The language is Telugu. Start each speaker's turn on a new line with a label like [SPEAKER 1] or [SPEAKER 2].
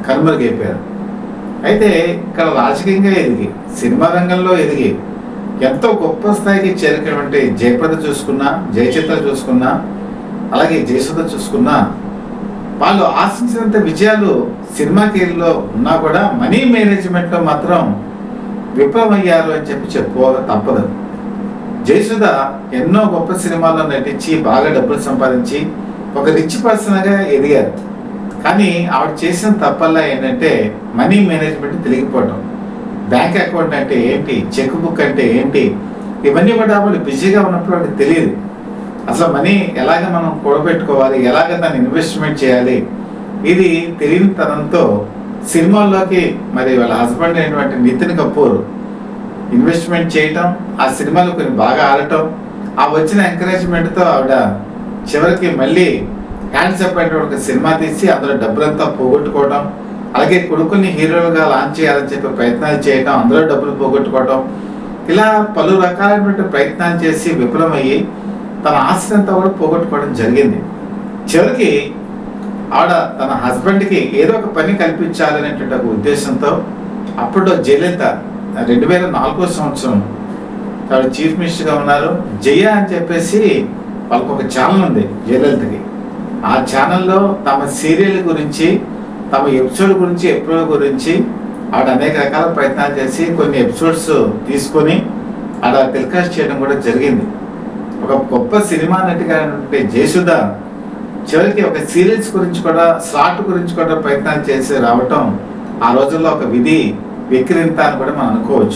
[SPEAKER 1] కనుమరుగైపోయారు. అయితే ఇక్కడ రాజకీయంగా ఎదిగి, సినిమా రంగంలో ఎదిగి ఎంతో గొప్ప స్థాయికి చేరినటువంటి జయప్రద చూసుకున్నా, జయచిత్ర చూసుకున్నా, అలాగే జయసుధ చూసుకున్నా, వాళ్ళు ఆశించినంత విజయాలు సినిమా కెరీర్లో ఉన్నా కూడా మనీ మేనేజ్మెంట్లో మాత్రం విఫలమయ్యారు అని చెప్పుకోక తప్పదు. జయసుధ ఎన్నో గొప్ప సినిమాల్లో నటించి బాగా డబ్బులు సంపాదించి ఒక రిచ్ పర్సన్గా ఎదిగారు. కానీ ఆవిడ చేసిన తప్పల్లా ఏంటంటే మనీ మేనేజ్మెంట్ తెలియకపోవటం. బ్యాంక్ అకౌంట్ అంటే ఏంటి, చెక్ బుక్ అంటే ఏంటి, ఇవన్నీ కూడా వాళ్ళు బిజీగా ఉన్నప్పుడు వాళ్ళకి తెలియదు. అసలు మనీ ఎలాగ మనం కూడబెట్టుకోవాలి, ఎలాగ దాన్ని ఇన్వెస్ట్మెంట్ చేయాలి, ఇది తెలియని తనంతో సినిమాల్లోకి మరి వాళ్ళ హస్బెండ్ అయినటువంటి నితిన్ కపూర్ ఇన్వెస్ట్మెంట్ చేయటం, ఆ సినిమాలు కొన్ని బాగా ఆడటం, ఆ వచ్చిన ఎంకరేజ్మెంట్తో ఆవిడ చివరికి మళ్ళీ హ్యాండ్స్ అప్ అంటే ఒక సినిమా తీసి అందులో డబ్బులంతా పోగొట్టుకోవడం, అలాగే కొడుకుని హీరోలుగా లాంచ్ చేయాలని చెప్పి ప్రయత్నాలు చేయడం, అందులో డబ్బులు పోగొట్టుకోవడం, ఇలా పలు రకాలైనటువంటి ప్రయత్నాలు చేసి విఫలమయ్యి తన ఆస్తినంతా కూడా పోగొట్టుకోవడం జరిగింది. చివరికి ఆవిడ తన హస్బెండ్కి ఏదో ఒక పని కల్పించాలనేటువంటి ఒక ఉద్దేశంతో అప్పుడు జయలలిత 2004 సంవత్సరం ఆవిడ చీఫ్ మినిస్టర్గా ఉన్నారు. జయ అని చెప్పేసి వాళ్ళకు ఒక ఛానల్ ఉంది జయలలితకి. ఆ ఛానల్లో తమ సీరియల్ గురించి, తమ ఎపిసోడ్ గురించి, ఎపిసోడ్ గురించి ఆవిడ అనేక రకాల ప్రయత్నాలు చేసి కొన్ని ఎపిసోడ్స్ తీసుకొని ఆవిడ టెలికాస్ట్ చేయడం కూడా జరిగింది. ఒక గొప్ప సినిమా నటిగా జయసుధ చివరికి ఒక సీరియల్స్ గురించి కూడా, స్లాట్ గురించి కూడా ప్రయత్నాలు చేసి రావటం ఆ రోజుల్లో ఒక విధి విక్రింత అని కూడా మనం అనుకోవచ్చు.